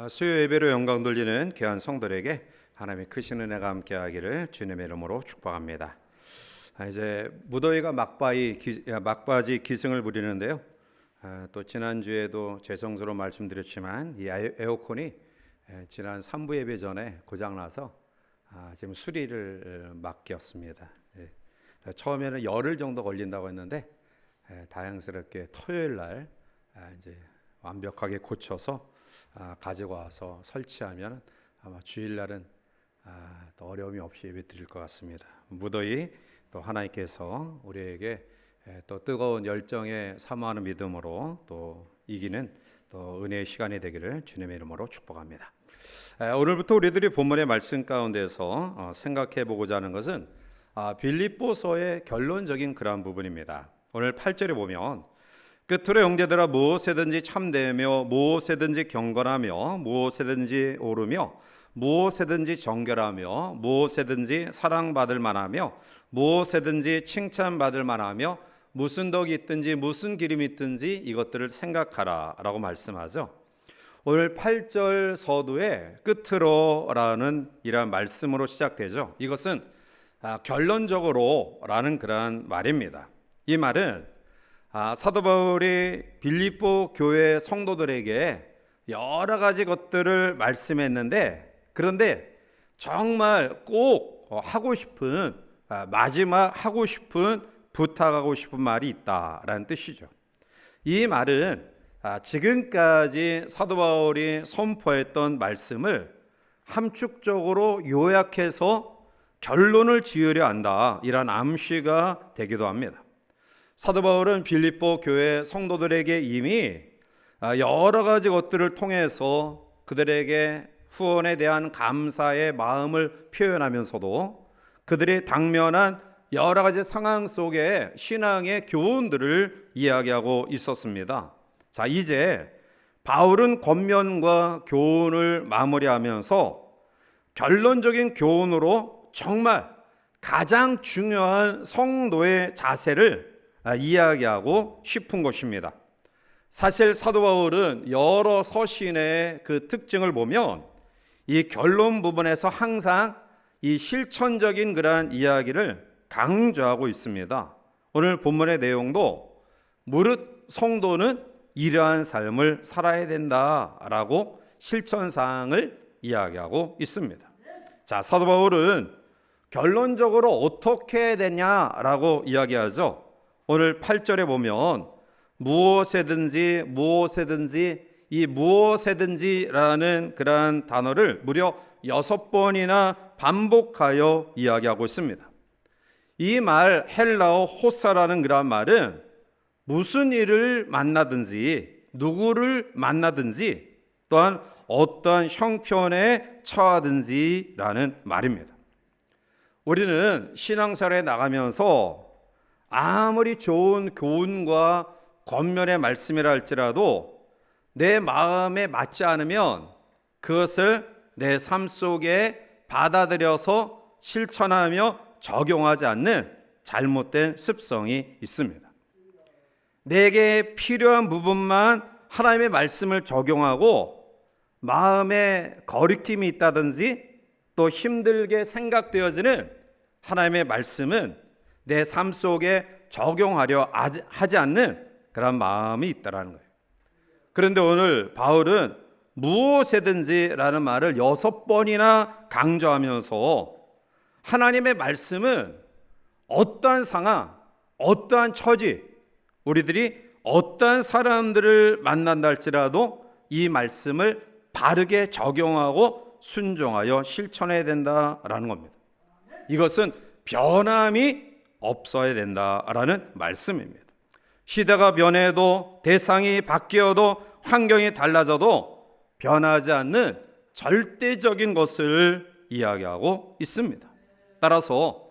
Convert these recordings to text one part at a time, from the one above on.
수요 예배로 영광 돌리는 귀한 성도들에게 하나님의 크신 은혜가 함께하기를 주님의 이름으로 축복합니다. 이제 무더위가 막바지 기승을 부리는데요. 또 지난주에도 죄송스러워 말씀드렸지만 이 에어컨이 지난 3부 예배 전에 고장나서 지금 수리를 맡겼습니다. 처음에는 열흘 정도 걸린다고 했는데 다행스럽게 토요일 날 이제 완벽하게 고쳐서 가지고 와서 설치하면 아마 주일날은 또 어려움이 없이 예배 드릴 것 같습니다. 무더위 또 하나님께서 우리에게 또 뜨거운 열정에 사모하는 믿음으로 또 이기는 또 은혜의 시간이 되기를 주님의 이름으로 축복합니다. 오늘부터 우리들이 본문의 말씀 가운데서 생각해 보고자 하는 것은 빌립보서의 결론적인 그러한 부분입니다. 오늘 8절에 보면 끝으로 형제들아 무엇에든지 참되며 무엇에든지 경건하며 무엇에든지 오르며 무엇에든지 정결하며 무엇에든지 사랑받을 만하며 무엇에든지 칭찬받을 만하며 무슨 덕이 있든지 무슨 기름이 있든지 이것들을 생각하라 라고 말씀하죠. 오늘 8절 서두에 끝으로라는 이러한 말씀으로 시작되죠. 이것은 결론적으로 라는 그러한 말입니다. 이 말은 사도 바울이 빌립보 교회 성도들에게 여러 가지 것들을 말씀했는데, 그런데 정말 꼭 하고 싶은 마지막 하고 싶은 부탁하고 싶은 말이 있다라는 뜻이죠. 이 말은 지금까지 사도 바울이 선포했던 말씀을 함축적으로 요약해서 결론을 지으려 한다, 이런 암시가 되기도 합니다. 사도 바울은 빌립보 교회 성도들에게 이미 여러 가지 것들을 통해서 그들에게 후원에 대한 감사의 마음을 표현하면서도 그들이 당면한 여러 가지 상황 속에 신앙의 교훈들을 이야기하고 있었습니다. 자, 이제 바울은 권면과 교훈을 마무리하면서 결론적인 교훈으로 정말 가장 중요한 성도의 자세를 이야기하고 싶은 것입니다. 사실 사도 바울은 여러 서신의 그 특징을 보면 이 결론 부분에서 항상 이 실천적인 그러한 이야기를 강조하고 있습니다. 오늘 본문의 내용도 무릇 성도는 이러한 삶을 살아야 된다라고 실천사항을 이야기하고 있습니다. 자, 사도 바울은 결론적으로 어떻게 해야 되냐라고 이야기하죠. 오늘 8절에 보면 무엇에든지 이 무엇에든지라는 그러한 단어를 무려 6번이나 반복하여 이야기하고 있습니다. 이 말 헬라어 호사라는 그러한 말은 무슨 일을 만나든지 누구를 만나든지 또한 어떠한 형편에 처하든지라는 말입니다. 우리는 신앙생활에 나가면서 아무리 좋은 교훈과 권면의 말씀이라 할지라도 내 마음에 맞지 않으면 그것을 내 삶 속에 받아들여서 실천하며 적용하지 않는 잘못된 습성이 있습니다. 내게 필요한 부분만 하나님의 말씀을 적용하고 마음에 거리낌이 있다든지 또 힘들게 생각되어지는 하나님의 말씀은 내 삶 속에 적용하려 하지 않는 그런 마음이 있다라는 거예요. 그런데 오늘 바울은 무엇이든지라는 말을 6번이나 강조하면서 하나님의 말씀은 어떠한 상황, 어떠한 처지, 우리들이 어떠한 사람들을 만난다 할지라도 이 말씀을 바르게 적용하고 순종하여 실천해야 된다라는 겁니다. 이것은 변함이 없어야 된다라는 말씀입니다. 시대가 변해도 대상이 바뀌어도 환경이 달라져도 변하지 않는 절대적인 것을 이야기하고 있습니다. 따라서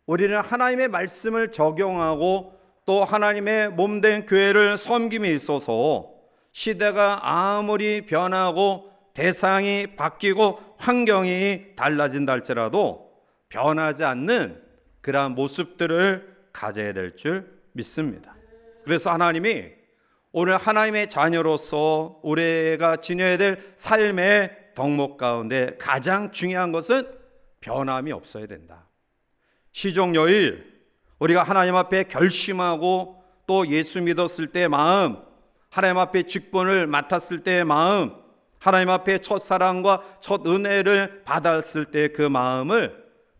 우리는 하나님의 말씀을 적용하고 또 하나님의 몸된 교회를 섬김에 있어서 시대가 아무리 변하고 대상이 바뀌고 환경이 달라진다 할지라도 변하지 않는 그러한 모습들을 가져야 될 줄 믿습니다. 그래서 하나님이 오늘 하나님의 자녀로서 우리가 지녀야 될 삶의 덕목 가운데 가장 중요한 것은 변함이 없어야 된다. 시종요일 우리가 하나님 앞에 결심하고 또 예수 믿었을 때의 마음, 하나님 앞에 직분을 맡았을 때의 마음, 하나님 앞에 첫사랑과 첫 은혜를 받았을 때 그 마음을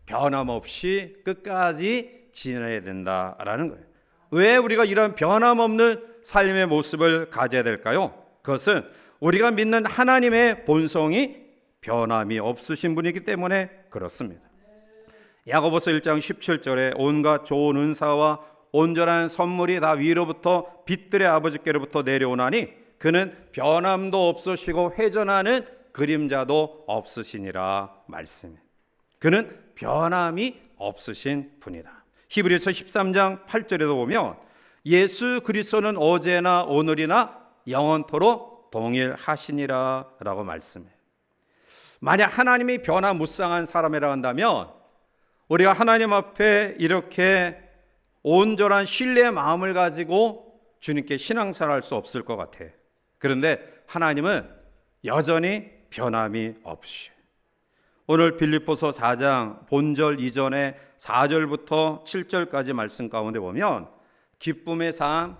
변함없이 끝까지 지내야 된다라는 거예요. 왜 우리가 이런 변함없는 삶의 모습을 가져야 될까요? 그것은 우리가 믿는 하나님의 본성이 변함이 없으신 분이기 때문에 그렇습니다. 야고보서 1장 17절에 온갖 좋은 은사와 온전한 선물이 다 위로부터 빛들의 아버지께로부터 내려오나니 그는 변함도 없으시고 회전하는 그림자도 없으시니라 말씀입니다. 그는 변함이 없으신 분이다. 히브리서 13장 8절에도 보면 예수 그리스도는 어제나 오늘이나 영원토록 동일하시니라 라고 말씀해요. 만약 하나님이 변화무쌍한 사람이라 한다면 우리가 하나님 앞에 이렇게 온전한 신뢰의 마음을 가지고 주님께 신앙생활할 수 없을 것 같아. 그런데 하나님은 여전히 변함이 없이 오늘 빌립보서 4장 본절 이전에 4절부터 7절까지 말씀 가운데 보면 기쁨의 삶,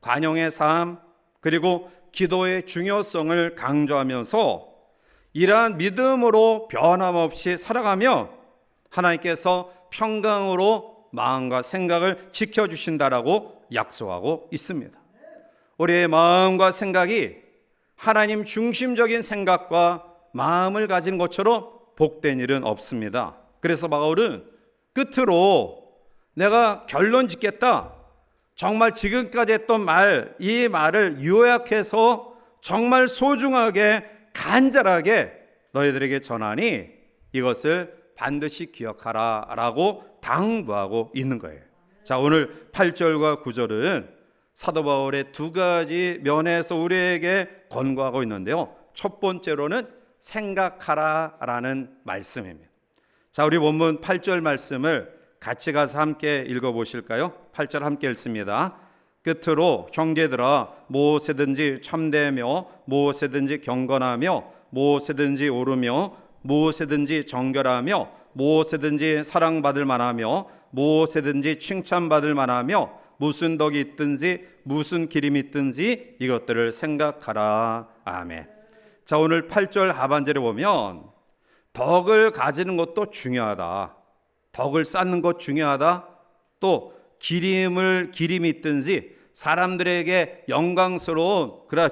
관용의 삶, 그리고 기도의 중요성을 강조하면서 이러한 믿음으로 변함없이 살아가며 하나님께서 평강으로 마음과 생각을 지켜주신다라고 약속하고 있습니다. 우리의 마음과 생각이 하나님 중심적인 생각과 마음을 가진 것처럼 복된 일은 없습니다. 그래서 바울은 끝으로 내가 결론 짓겠다. 정말 지금까지 했던 말, 이 말을 요약해서 정말 소중하게 간절하게 너희들에게 전하니 이것을 반드시 기억하라 라고 당부하고 있는 거예요. 자, 오늘 8절과 9절은 사도 바울의 두 가지 면에서 우리에게 권고하고 있는데요. 첫 번째로는 생각하라 라는 말씀입니다. 자, 우리 본문 8절 말씀을 같이 가서 함께 읽어보실까요? 8절 함께 읽습니다. 끝으로 형제들아 무엇이든지 참되며 무엇이든지 경건하며 무엇이든지 옳으며 무엇이든지 정결하며 무엇이든지 사랑받을 만하며 무엇이든지 칭찬받을 만하며 무슨 덕이 있든지 무슨 기림이 있든지 이것들을 생각하라. 아멘. 자, 오늘 8절 하반절에 보면 덕을 가지는 것도 중요하다. 덕을 쌓는 것 중요하다. 또 기림이 있든지 사람들에게 영광스러운 그런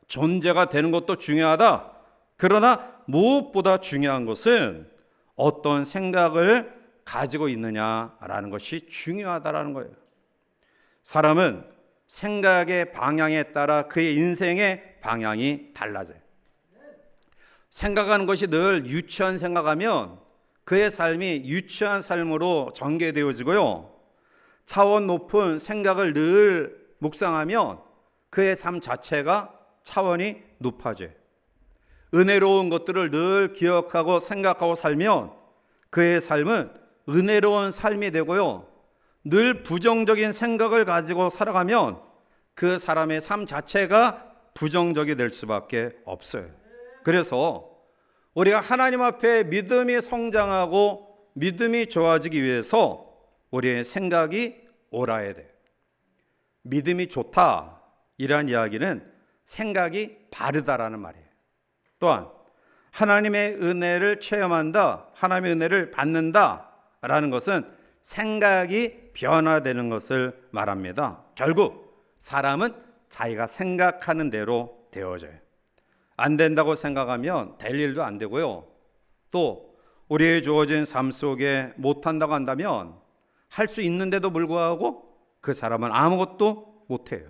존재가 되는 것도 중요하다. 그러나 무엇보다 중요한 것은 어떤 생각을 가지고 있느냐라는 것이 중요하다라는 거예요. 사람은 생각의 방향에 따라 그의 인생의 방향이 달라져요. 생각하는 것이 늘 유치한 생각하면 그의 삶이 유치한 삶으로 전개되어지고요. 차원 높은 생각을 늘 묵상하면 그의 삶 자체가 차원이 높아져요. 은혜로운 것들을 늘 기억하고 생각하고 살면 그의 삶은 은혜로운 삶이 되고요. 늘 부정적인 생각을 가지고 살아가면 그 사람의 삶 자체가 부정적이 될 수밖에 없어요. 그래서 우리가 하나님 앞에 믿음이 성장하고 믿음이 좋아지기 위해서 우리의 생각이 옳아야 돼요. 믿음이 좋다 이란 이야기는 생각이 바르다라는 말이에요. 또한 하나님의 은혜를 체험한다, 하나님의 은혜를 받는다라는 것은 생각이 변화되는 것을 말합니다. 결국 사람은 자기가 생각하는 대로 되어져요. 안 된다고 생각하면 될 일도 안 되고요. 또 우리의 주어진 삶 속에 못한다고 한다면 할 수 있는데도 불구하고 그 사람은 아무것도 못해요.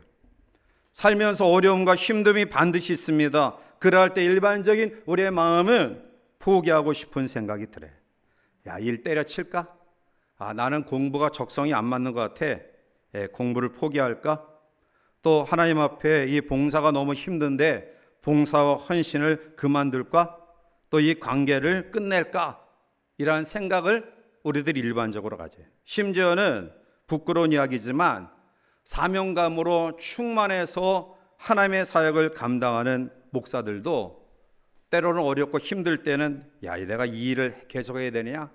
살면서 어려움과 힘듦이 반드시 있습니다. 그럴 때 일반적인 우리의 마음은 포기하고 싶은 생각이 들어요. 야, 일 때려칠까? 나는 공부가 적성이 안 맞는 것 같아. 공부를 포기할까? 또 하나님 앞에 이 봉사가 너무 힘든데 봉사와 헌신을 그만둘까? 또 이 관계를 끝낼까? 이러한 생각을 우리들이 일반적으로 가져요. 심지어는 부끄러운 이야기지만 사명감으로 충만해서 하나님의 사역을 감당하는 목사들도 때로는 어렵고 힘들 때는 내가 이 일을 계속해야 되느냐,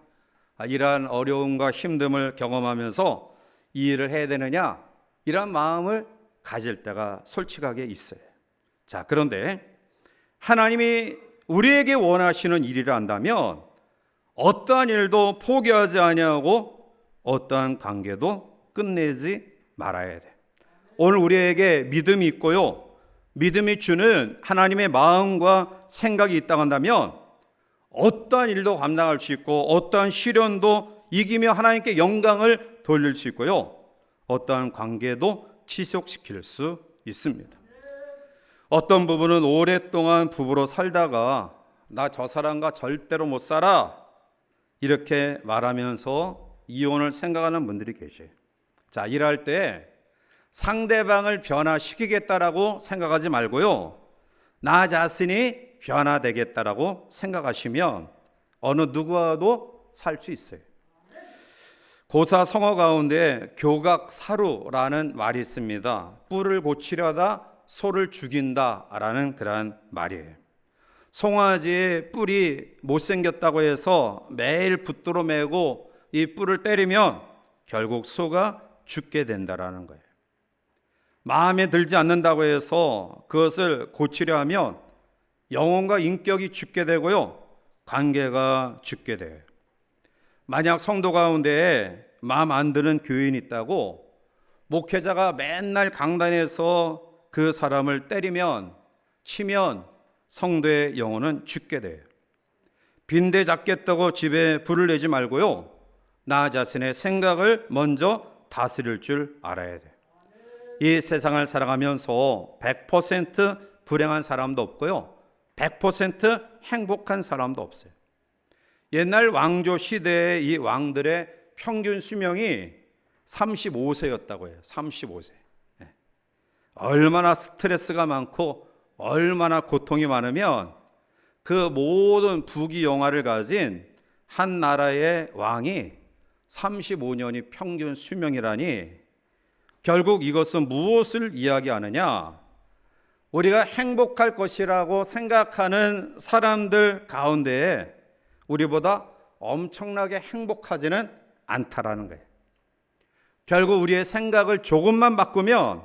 이러한 어려움과 힘듦을 경험하면서 이 일을 해야 되느냐, 이런 마음을 가질 때가 솔직하게 있어요. 자, 그런데 하나님이 우리에게 원하시는 일이라 한다면 어떠한 일도 포기하지 아니하고 어떠한 관계도 끝내지 말아야 돼. 오늘 우리에게 믿음이 있고요, 믿음이 주는 하나님의 마음과 생각이 있다고 한다면 어떠한 일도 감당할 수 있고 어떠한 시련도 이기며 하나님께 영광을 돌릴 수 있고요, 어떠한 관계도 지속시킬 수 있습니다. 어떤 부부는 오랫동안 부부로 살다가 나 저 사람과 절대로 못 살아 이렇게 말하면서 이혼을 생각하는 분들이 계셔요. 자, 일할 때 상대방을 변화시키겠다라고 생각하지 말고요, 나 자신이 변화되겠다라고 생각하시면 어느 누구와도 살 수 있어요. 고사 성어 가운데 교각사루라는 말이 있습니다. 뿔을 고치려다 소를 죽인다라는 그러한 말이에요. 송아지의 뿔이 못생겼다고 해서 매일 붓도로 매고 이 뿔을 때리면 결국 소가 죽게 된다라는 거예요. 마음에 들지 않는다고 해서 그것을 고치려 하면 영혼과 인격이 죽게 되고요, 관계가 죽게 돼요. 만약 성도 가운데 마음 안 드는 교인이 있다고 목회자가 맨날 강단에서 그 사람을 때리면 치면 성도의 영혼은 죽게 돼요. 빈대 잡겠다고 집에 불을 내지 말고요, 나 자신의 생각을 먼저 다스릴 줄 알아야 돼요. 이 세상을 살아가면서 100% 불행한 사람도 없고요, 100% 행복한 사람도 없어요. 옛날 왕조 시대의 이 왕들의 평균 수명이 35세였다고 해요. 35세. 얼마나 스트레스가 많고 얼마나 고통이 많으면 그 모든 부귀영화를 가진 한 나라의 왕이 35년이 평균 수명이라니, 결국 이것은 무엇을 이야기하느냐, 우리가 행복할 것이라고 생각하는 사람들 가운데 우리보다 엄청나게 행복하지는 않다라는 거예요. 결국 우리의 생각을 조금만 바꾸면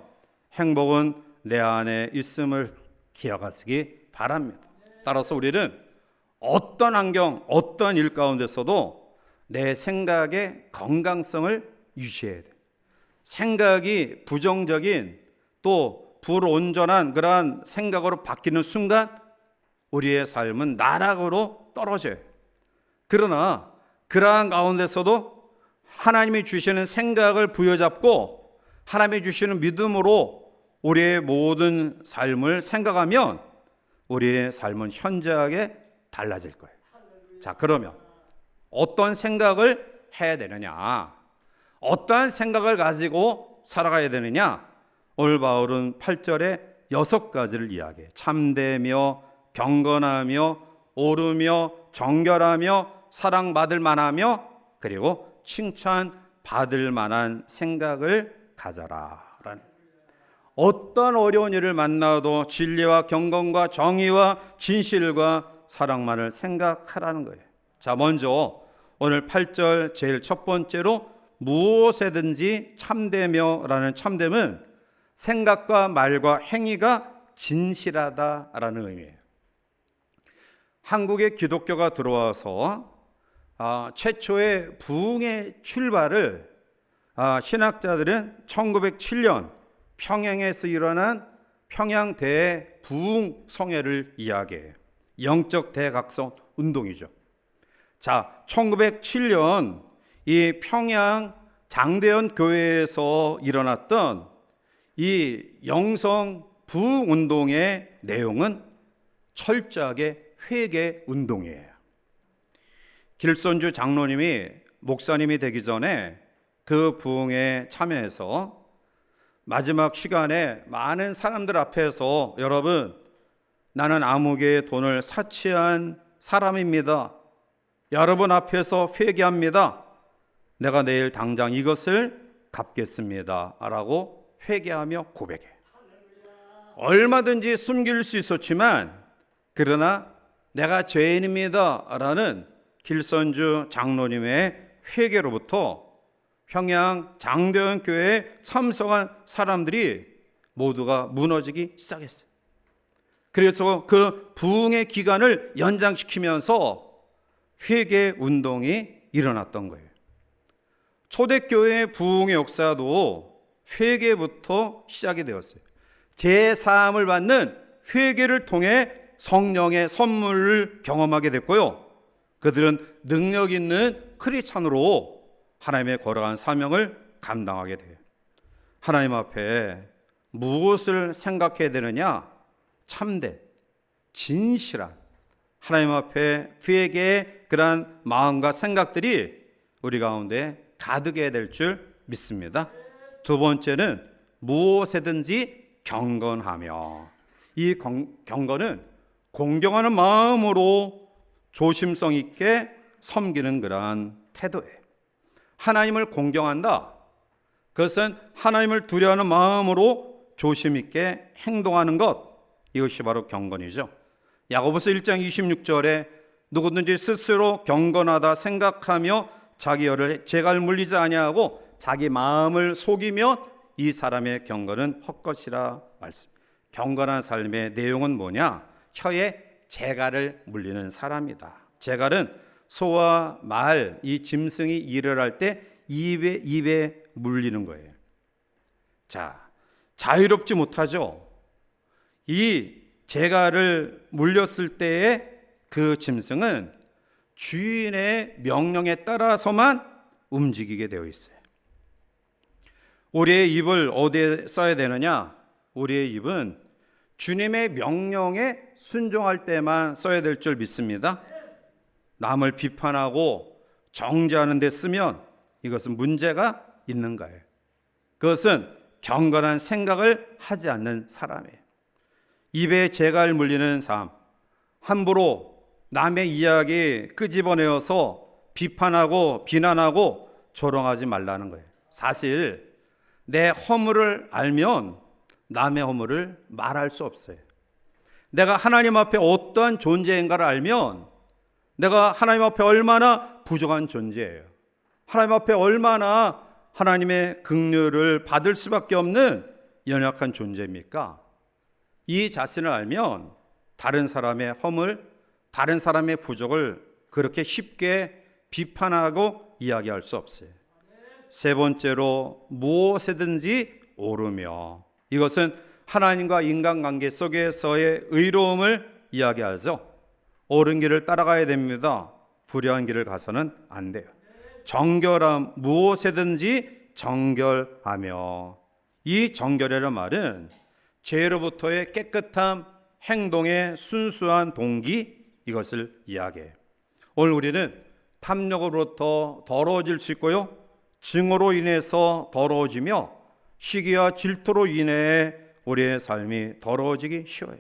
행복은 내 안에 있음을 기억하시기 바랍니다. 따라서 우리는 어떤 환경, 어떤 일 가운데서도 내 생각의 건강성을 유지해야 돼요. 생각이 부정적인 또 불온전한 그러한 생각으로 바뀌는 순간 우리의 삶은 나락으로 떨어져요. 그러나 그러한 가운데서도 하나님이 주시는 생각을 부여잡고 하나님이 주시는 믿음으로 우리의 모든 삶을 생각하면 우리의 삶은 현저하게 달라질 거예요. 자, 그러면 어떤 생각을 해야 되느냐, 어떠한 생각을 가지고 살아가야 되느냐, 오늘 바울은 8절에 6가지를 이야기해요. 참되며 경건하며 오르며 정결하며 사랑받을 만하며 그리고 칭찬받을 만한 생각을 가져라. 어떤 어려운 일을 만나도 진리와 경건과 정의와 진실과 사랑만을 생각하라는 거예요. 자, 먼저 오늘 8절 제일 첫 번째로 무엇에든지 참되며 라는 참됨은 생각과 말과 행위가 진실하다라는 의미예요. 한국에 기독교가 들어와서 최초의 부흥의 출발을 신학자들은 1907년 평양에서 일어난 평양 대부흥성회를 이야기해요. 영적 대각성 운동이죠. 자, 1907년 이 평양 장대현 교회에서 일어났던 이 영성 부흥 운동의 내용은 철저하게 회개 운동이에요. 길손주 장로님이 목사님이 되기 전에 그 부흥에 참여해서 마지막 시간에 많은 사람들 앞에서 여러분, 나는 암흑의 돈을 사치한 사람입니다. 여러분 앞에서 회개합니다. 내가 내일 당장 이것을 갚겠습니다 라고 회개하며 고백해. 얼마든지 숨길 수 있었지만 그러나 내가 죄인입니다 라는 길선주 장로님의 회개로부터 평양 장대현 교회에 참석한 사람들이 모두가 무너지기 시작했어요. 그래서 그 부흥의 기간을 연장시키면서 회개 운동이 일어났던 거예요. 초대교회의 부흥의 역사도 회개부터 시작이 되었어요. 제3을 받는 회개를 통해 성령의 선물을 경험하게 됐고요. 그들은 능력 있는 크리스찬으로 하나님의 거룩한 사명을 감당하게 돼요. 하나님 앞에 무엇을 생각해야 되느냐? 참된, 진실한 하나님 앞에 회개의 그러한 마음과 생각들이 우리 가운데 가득해야 될 줄 믿습니다. 두 번째는 무엇에든지 경건하며, 이 경건은 공경하는 마음으로 조심성 있게 섬기는 그러한 태도예요. 하나님을 공경한다. 그것은 하나님을 두려워하는 마음으로 조심 있게 행동하는 것, 이것이 바로 경건이죠. 야고보서 1장 26절에 누구든지 스스로 경건하다 생각하며 자기 혀를 재갈 물리지 아니하고 자기 마음을 속이면 이 사람의 경건은 헛것이라 말씀. 경건한 삶의 내용은 뭐냐? 혀에 재갈을 물리는 사람이다. 재갈은 소와 말, 이 짐승이 일을 할 때 입에 물리는 거예요. 자, 자유롭지 못하죠. 이 재갈을 물렸을 때의 그 짐승은 주인의 명령에 따라서만 움직이게 되어 있어요. 우리의 입을 어디에 써야 되느냐? 우리의 입은 주님의 명령에 순종할 때만 써야 될 줄 믿습니다. 남을 비판하고 정죄하는 데 쓰면 이것은 문제가 있는 거예요. 그것은 경건한 생각을 하지 않는 사람이에요. 입에 재갈 물리는 삶, 함부로 남의 이야기 끄집어내어서 비판하고 비난하고 조롱하지 말라는 거예요. 사실 내 허물을 알면 남의 허물을 말할 수 없어요. 내가 하나님 앞에 어떠한 존재인가를 알면 내가 하나님 앞에 얼마나 부족한 존재예요. 하나님 앞에 얼마나 하나님의 긍휼을 받을 수밖에 없는 연약한 존재입니까? 이 자신을 알면 다른 사람의 허물, 다른 사람의 부족을 그렇게 쉽게 비판하고 이야기할 수 없어요. 세 번째로 무엇에든지 오르며, 이것은 하나님과 인간관계 속에서의 의로움을 이야기하죠. 옳은 길을 따라가야 됩니다. 불의한 길을 가서는 안 돼요. 정결함, 무엇에든지 정결하며, 이 정결이라는 말은 죄로부터의 깨끗함, 행동의 순수한 동기, 이것을 이야기해요. 오늘 우리는 탐욕으로부터 더러워질 수 있고요, 증오로 인해서 더러워지며 시기와 질투로 인해 우리의 삶이 더러워지기 쉬워요.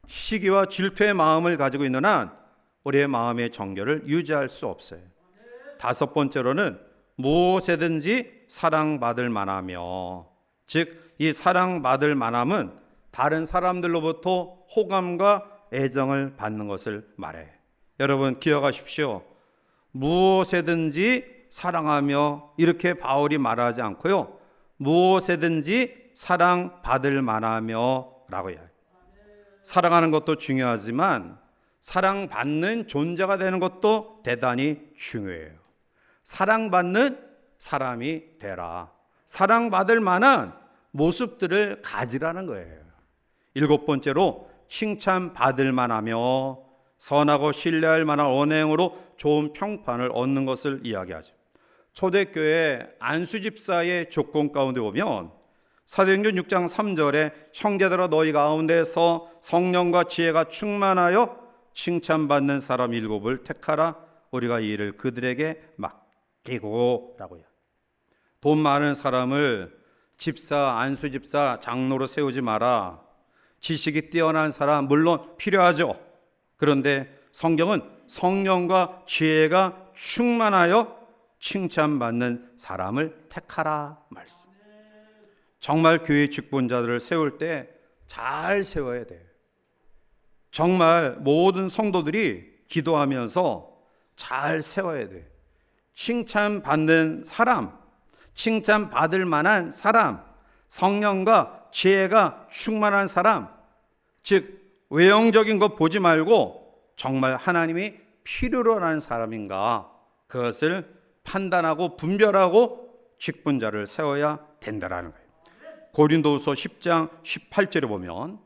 시기와 질투의 마음을 가지고 있는 한 우리의 마음의 정결을 유지할 수 없어요. 다섯 번째로는 무엇에든지 사랑받을 만하며, 즉 이 사랑받을 만함은 다른 사람들로부터 호감과 애정을 받는 것을 말해. 여러분 기억하십시오. 무엇에든지 사랑하며, 이렇게 바울이 말하지 않고요, 무엇에든지 사랑받을 만하며 라고 해요. 사랑하는 것도 중요하지만 사랑받는 존재가 되는 것도 대단히 중요해요. 사랑받는 사람이 되라. 사랑받을 만한 모습들을 가지라는 거예요. 일곱 번째로 칭찬받을 만하며 선하고 신뢰할 만한 언행으로 좋은 평판을 얻는 것을 이야기하죠. 초대교회 안수집사의 조건 가운데 보면 사도행전 6장 3절에 형제들아 너희 가운데서 성령과 지혜가 충만하여 칭찬받는 사람 7을 택하라. 우리가 이 일을 그들에게 맡기고 라고요. 돈 많은 사람을 집사, 안수집사, 장로로 세우지 마라. 지식이 뛰어난 사람 물론 필요하죠. 그런데 성경은 성령과 지혜가 충만하여 칭찬받는 사람을 택하라 말씀. 정말 교회 직분자들을 세울 때 잘 세워야 돼요. 정말 모든 성도들이 기도하면서 잘 세워야 돼요. 칭찬받는 사람, 칭찬받을 만한 사람, 성령과 지혜가 충만한 사람, 즉 외형적인 것 보지 말고 정말 하나님이 필요로 하는 사람인가, 그것을 판단하고 분별하고 직분자를 세워야 된다라는 거예요. 고린도후서 10장 18절에 보면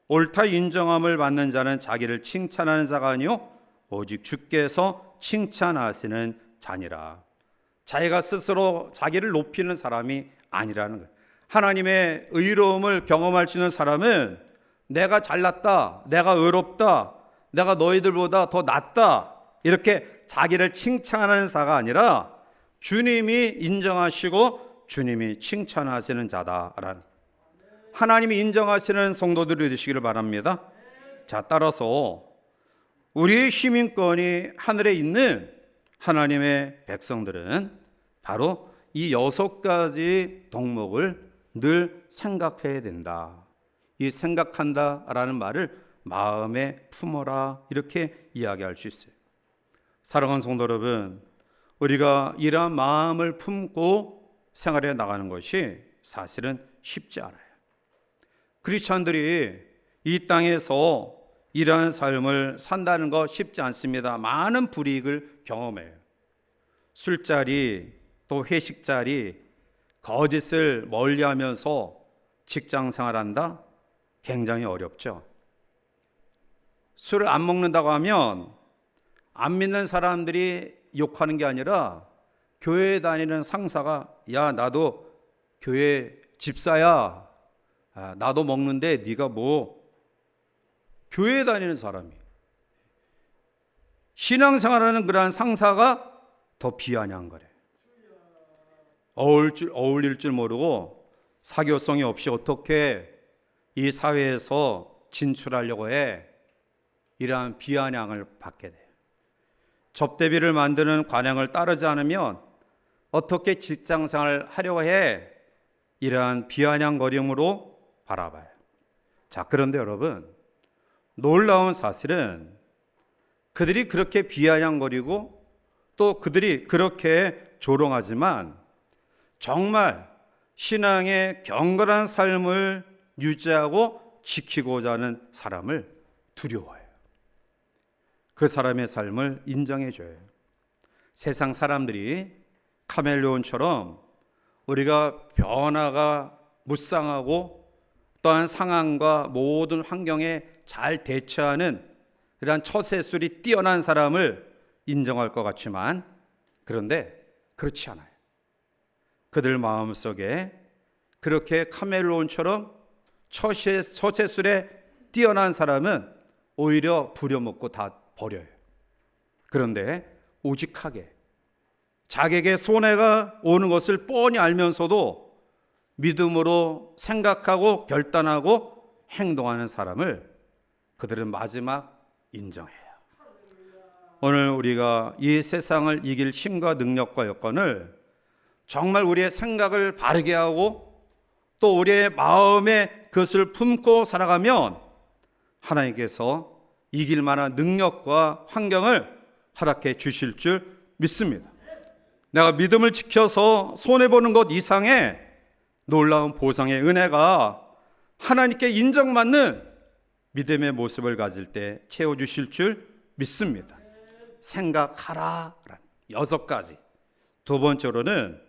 옳다 인정함을 받는 자는 자기를 칭찬하는 자가 아니요 오직 주께서 칭찬하시는 자니라. 자기가 스스로 자기를 높이는 사람이 아니라는 거예요. 하나님의 의로움을 경험할 수 있는 사람은 내가 잘났다, 내가 의롭다, 내가 너희들보다 더 낫다, 이렇게 자기를 칭찬하는 자가 아니라 주님이 인정하시고 주님이 칭찬하시는 자다라는, 하나님이 인정하시는 성도들이 되시기를 바랍니다. 자, 따라서 우리의 시민권이 하늘에 있는 하나님의 백성들은 바로 이 6가지 덕목을 늘 생각해야 된다. 이 생각한다라는 말을 마음에 품어라, 이렇게 이야기할 수 있어요. 사랑하는 성도 여러분, 우리가 이러한 마음을 품고 생활해 나가는 것이 사실은 쉽지 않아요. 크리스찬들이 이 땅에서 이러한 삶을 산다는 거 쉽지 않습니다. 많은 불이익을 경험해요. 술자리, 또 회식자리, 거짓을 멀리하면서 직장 생활한다? 굉장히 어렵죠. 술을 안 먹는다고 하면 안 믿는 사람들이 욕하는 게 아니라 교회에 다니는 상사가, 야, 나도 교회 집사야, 나도 먹는데 네가 뭐, 교회에 다니는 사람이, 신앙생활하는 그러한 상사가 더 비아냥 거래. 어울릴 줄 모르고 사교성이 없이 어떻게 이 사회에서 진출하려고 해, 이러한 비아냥을 받게 돼요. 접대비를 만드는 관행을 따르지 않으면 어떻게 직장생활을 하려고 해, 이러한 비아냥거림으로 바라봐요. 자, 그런데 여러분, 놀라운 사실은 그들이 그렇게 비아냥거리고 또 그들이 그렇게 조롱하지만 정말 신앙의 경건한 삶을 유지하고 지키고자 하는 사람을 두려워해요. 그 사람의 삶을 인정해줘요. 세상 사람들이 카멜레온처럼 우리가 변화가 무쌍하고 또한 상황과 모든 환경에 잘 대처하는 그런 처세술이 뛰어난 사람을 인정할 것 같지만, 그런데 그렇지 않아요. 그들 마음속에 그렇게 카멜레온처럼 처세술에 뛰어난 사람은 오히려 부려먹고 다 버려요. 그런데 오직하게 자기에게 손해가 오는 것을 뻔히 알면서도 믿음으로 생각하고 결단하고 행동하는 사람을 그들은 마지막 인정해요. 오늘 우리가 이 세상을 이길 힘과 능력과 여건을 정말 우리의 생각을 바르게 하고 또 우리의 마음에 그것을 품고 살아가면 하나님께서 이길 만한 능력과 환경을 허락해 주실 줄 믿습니다. 내가 믿음을 지켜서 손해보는 것 이상의 놀라운 보상의 은혜가 하나님께 인정받는 믿음의 모습을 가질 때 채워주실 줄 믿습니다. 생각하라, 6가지. 두 번째로는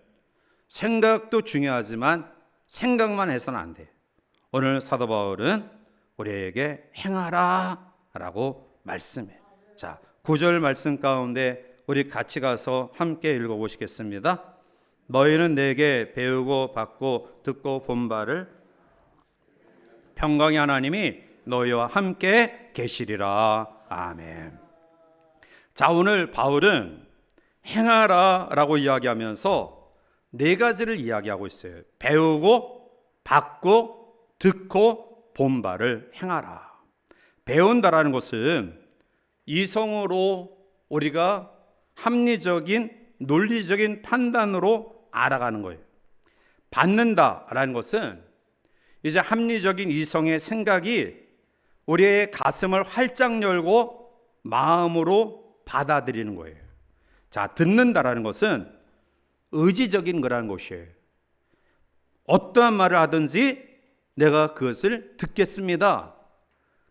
생각도 중요하지만 생각만 해서는 안 돼요. 오늘 사도 바울은 우리에게 행하라 라고 말씀해요. 자, 9절 말씀 가운데 우리 같이 가서 함께 읽어보시겠습니다. 너희는 내게 배우고 받고 듣고 본 바를 평강의 하나님이 너희와 함께 계시리라. 아멘. 자, 오늘 바울은 행하라 라고 이야기하면서 4가지를 이야기하고 있어요. 배우고 받고 듣고 본 바를 행하라. 배운다라는 것은 이성으로 우리가 합리적인 논리적인 판단으로 알아가는 거예요. 받는다라는 것은 이제 합리적인 이성의 생각이 우리의 가슴을 활짝 열고 마음으로 받아들이는 거예요. 자, 듣는다라는 것은 의지적인 거라는 것이에요. 어떠한 말을 하든지 내가 그것을 듣겠습니다.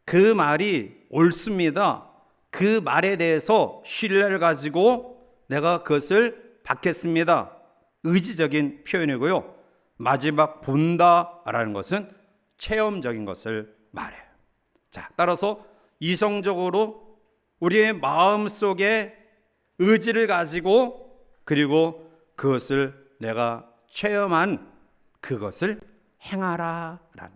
그 말이 옳습니다. 그 말에 대해서 신뢰를 가지고 내가 그것을 받겠습니다. 의지적인 표현이고요. 마지막 본다라는 것은 체험적인 것을 말해요. 자, 따라서 이성적으로 우리의 마음 속에 의지를 가지고 그리고 그것을 내가 체험한 그것을 행하라라는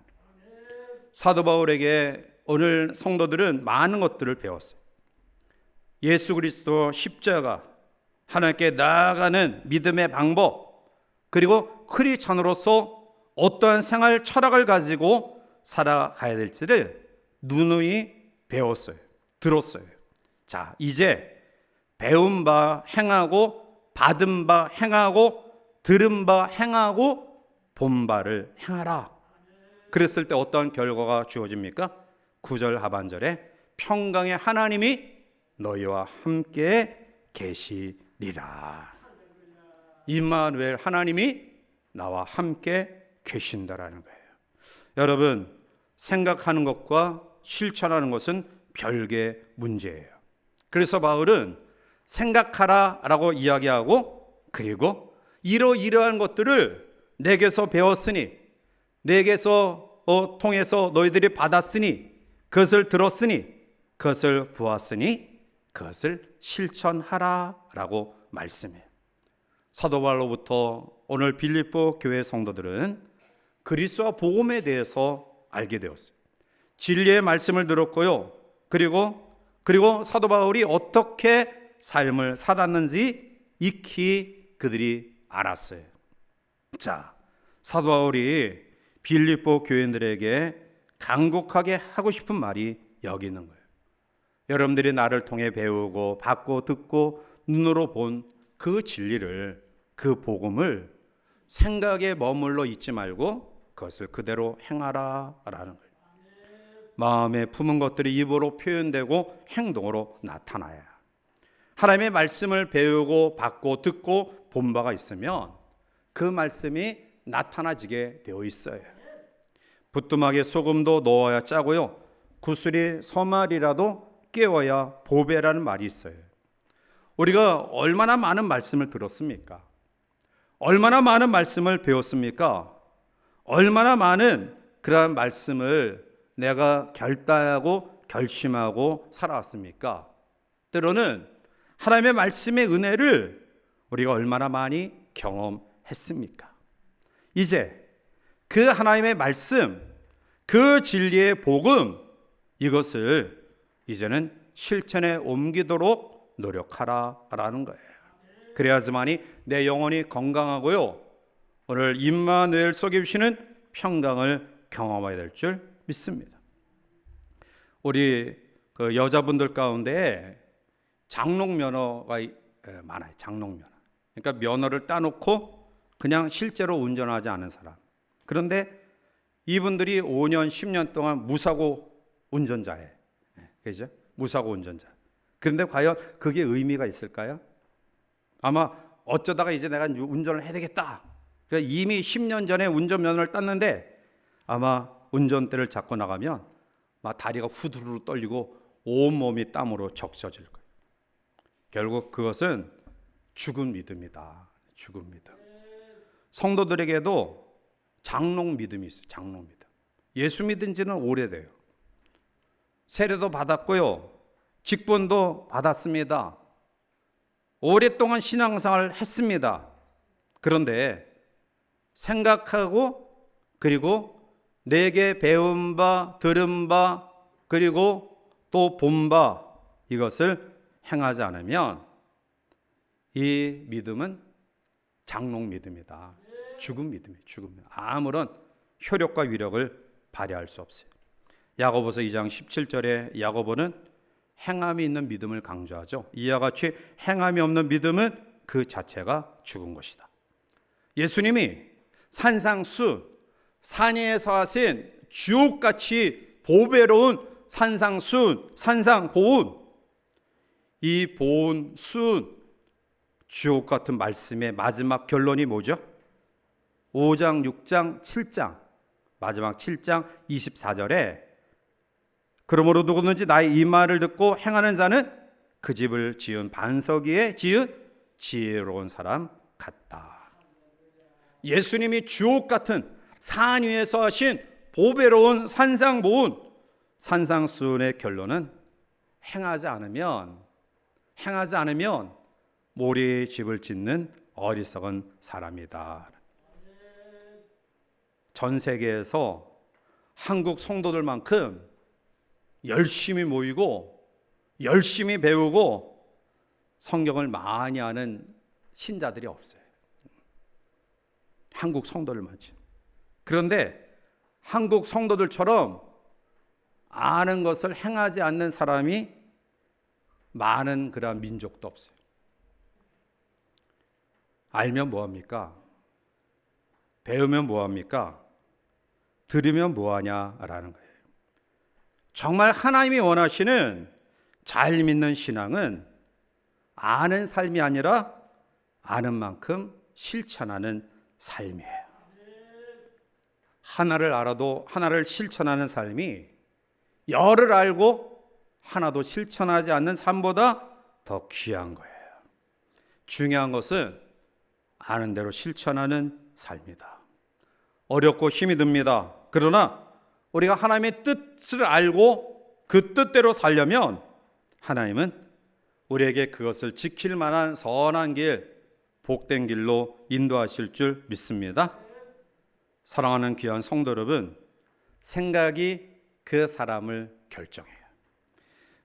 사도 바울에게 오늘 성도들은 많은 것들을 배웠어요. 예수 그리스도 십자가, 하나님께 나아가는 믿음의 방법, 그리고 크리스찬으로서 어떠한 생활 철학을 가지고 살아가야 될지를 누누이 배웠어요. 들었어요. 자, 이제 배운 바 행하고, 받은 바 행하고, 들은 바 행하고, 본 바를 행하라. 그랬을 때 어떤 결과가 주어집니까? 9절 하반절에 평강의 하나님이 너희와 함께 계시리라. 임마누엘, 하나님이 나와 함께 계신다라는 거예요. 여러분, 생각하는 것과 실천하는 것은 별개의 문제예요. 그래서 바울은 생각하라 라고 이야기하고, 그리고 이러이러한 것들을 내게서 배웠으니, 내게서 통해서 너희들이 받았으니, 그것을 들었으니, 그것을 보았으니 그것을 실천하라 라고 말씀해요. 사도 바울로부터 오늘 빌립보 교회 성도들은 그리스도와 복음에 대해서 알게 되었어요. 진리의 말씀을 들었고요. 그리고 사도 바울이 어떻게 삶을 살았는지 익히 그들이 알았어요. 자, 사도 바울이 빌립보 교인들에게 간곡하게 하고 싶은 말이 여기 있는 거예요. 여러분들이 나를 통해 배우고 받고 듣고 눈으로 본 그 진리를, 그 복음을 생각에 머물러 있지 말고 그것을 그대로 행하라라는 거예요. 마음에 품은 것들이 입으로 표현되고 행동으로 나타나야. 하나님의 말씀을 배우고 받고 듣고 본 바가 있으면 그 말씀이 나타나지게 되어 있어요. 부뚜막에 소금도 넣어야 짜고요, 구슬이 서말이라도 깨워야 보배라는 말이 있어요. 우리가 얼마나 많은 말씀을 들었습니까? 얼마나 많은 말씀을 배웠습니까? 얼마나 많은 그러한 말씀을 내가 결단하고 결심하고 살아왔습니까? 때로는 하나님의 말씀의 은혜를 우리가 얼마나 많이 경험했습니까? 이제 그 하나님의 말씀, 그 진리의 복음, 이것을 이제는 실천에 옮기도록 노력하라라는 거예요. 그래야지만이 내 영혼이 건강하고요, 오늘 임마누엘 속에 주시는 평강을 경험해야 될 줄 믿습니다. 우리 그 여자분들 가운데 장롱 면허가 많아요. 장롱 면허. 그러니까 면허를 따놓고 그냥 실제로 운전하지 않은 사람. 그런데 이분들이 5년, 10년 동안 무사고 운전자예요. 그죠? 무사고 운전자. 그런데 과연 그게 의미가 있을까요? 아마 어쩌다가 이제 내가 운전을 해야 되겠다. 그러니까 이미 10년 전에 운전면허를 땄는데 아마 운전대를 잡고 나가면 막 다리가 후두루 떨리고 온몸이 땀으로 적셔질 거예요. 결국 그것은 죽은 믿음이다. 죽은 믿음. 성도들에게도 장롱 믿음이 있어요. 장롱 믿음. 예수 믿은 지는 오래돼요. 세례도 받았고요, 직분도 받았습니다. 오랫동안 신앙생활을 했습니다. 그런데 생각하고 그리고 내게 배운 바, 들은 바, 그리고 또 본 바, 이것을 행하지 않으면 이 믿음은 장롱 믿음이다. 죽은 믿음이에요. 죽은 믿음. 아무런 효력과 위력을 발휘할 수 없어요. 야고보서 2장 17절에 야고보는 행함이 있는 믿음을 강조하죠. 이와 같이 행함이 없는 믿음은 그 자체가 죽은 것이다. 예수님이 산상수 산위에서 하신 주옥같이 보배로운 산상순, 산상보훈, 이 보훈, 순, 주옥 같은 말씀의 마지막 결론이 뭐죠? 5장, 6장, 7장, 마지막 7장 24절에 그러므로 누구든지 나의 이 말을 듣고 행하는 자는 그 집을 지은 반석 위에 지은 지혜로운 사람 같다. 예수님이 주옥 같은 산 위에서 하신 보배로운 산상보훈, 산상순의 결론은 행하지 않으면 모래의 집을 짓는 어리석은 사람이다. 전 세계에서 한국 성도들만큼 열심히 모이고 열심히 배우고 성경을 많이 아는 신자들이 없어요. 한국 성도들만지. 그런데 한국 성도들처럼 아는 것을 행하지 않는 사람이 많은 그런 민족도 없어요. 알면 뭐합니까? 배우면 뭐합니까? 들으면 뭐하냐라는 거예요. 정말 하나님이 원하시는 잘 믿는 신앙은 아는 삶이 아니라 아는 만큼 실천하는 삶이에요. 하나를 알아도 하나를 실천하는 삶이 열을 알고 하나도 실천하지 않는 삶보다 더 귀한 거예요. 중요한 것은 아는 대로 실천하는 삶이다. 어렵고 힘이 듭니다. 그러나 우리가 하나님의 뜻을 알고 그 뜻대로 살려면 하나님은 우리에게 그것을 지킬 만한 선한 길, 복된 길로 인도하실 줄 믿습니다. 사랑하는 귀한 성도 여러분, 생각이 그 사람을 결정해요.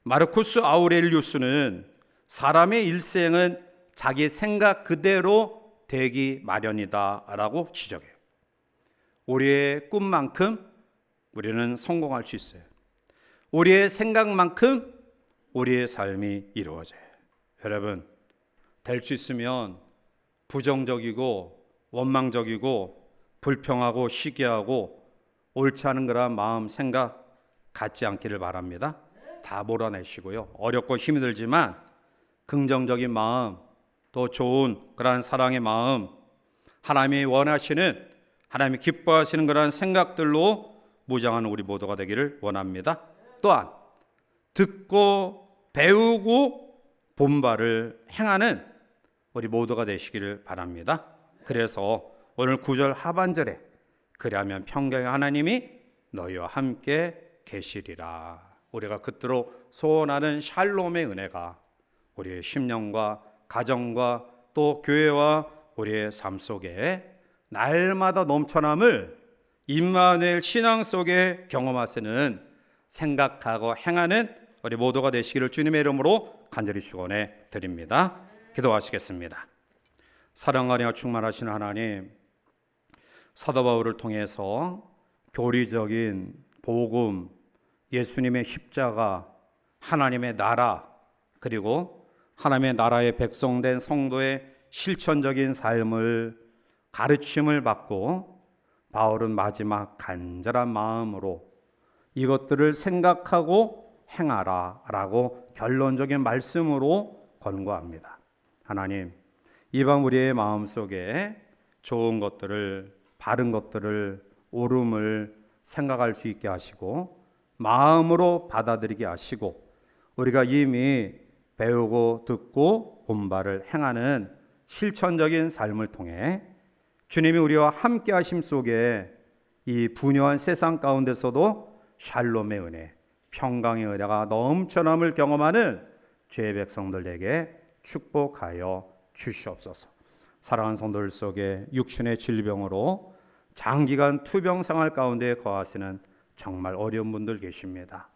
마르쿠스 아우렐리우스는 사람의 일생은 자기 생각 그대로 되기 마련이다 라고 지적해요. 우리의 꿈만큼 우리는 성공할 수 있어요. 우리의 생각만큼 우리의 삶이 이루어져요. 여러분, 될 수 있으면 부정적이고 원망적이고 불평하고 시기하고 옳지 않은 그런 마음 생각 갖지 않기를 바랍니다. 다 몰아내시고요. 어렵고 힘이 들지만 긍정적인 마음, 또 좋은 그러한 사랑의 마음, 하나님이 원하시는, 하나님이 기뻐하시는 그러한 생각들로 무장하는 우리 모두가 되기를 원합니다. 또한 듣고 배우고 본바를 행하는 우리 모두가 되시기를 바랍니다. 그래서 오늘 9절 하반절에 그리하면 평강의 하나님이 너희와 함께 계시리라. 우리가 그토록 소원하는 샬롬의 은혜가 우리의 심령과 가정과 또 교회와 우리의 삶 속에 날마다 넘쳐남을 임마누엘 신앙 속에 경험하시는, 생각하고 행하는 우리 모두가 되시기를 주님의 이름으로 간절히 축원해 드립니다. 기도하시겠습니다. 사랑하며 충만하신 하나님, 사도 바울을 통해서 교리적인 복음, 예수님의 십자가, 하나님의 나라, 그리고 하나님의 나라의 백성된 성도의 실천적인 삶을 가르침을 받고 바울은 마지막 간절한 마음으로 이것들을 생각하고 행하라 라고 결론적인 말씀으로 권고합니다. 하나님, 이방 우리의 마음속에 좋은 것들을, 바른 것들을, 옳음을 생각할 수 있게 하시고 마음으로 받아들이게 하시고 우리가 이미 배우고 듣고 본바를 행하는 실천적인 삶을 통해 주님이 우리와 함께 하심 속에 이 분요한 세상 가운데서도 샬롬의 은혜, 평강의 은혜가 넘쳐남을 경험하는 죄의 백성들에게 축복하여 주시옵소서. 사랑하는 성도들 속에 육신의 질병으로 장기간 투병 생활 가운데 거하시는 정말 어려운 분들 계십니다.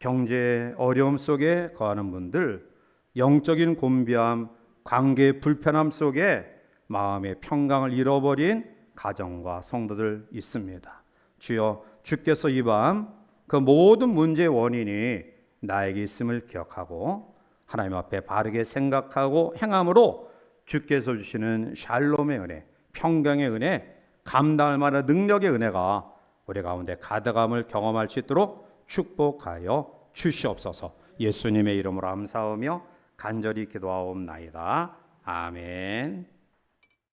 경제 어려움 속에 거하는 분들, 영적인 곤비함, 관계의 불편함 속에 마음의 평강을 잃어버린 가정과 성도들 있습니다. 주여, 주께서 이 밤 그 모든 문제의 원인이 나에게 있음을 기억하고 하나님 앞에 바르게 생각하고 행함으로 주께서 주시는 샬롬의 은혜, 평강의 은혜 감당할 만한 능력의 은혜가 우리 가운데 가득함을 경험할 수 있도록 축복하여 주시옵소서. 예수님의 이름으로 감사하며 간절히 기도하옵나이다. 아멘.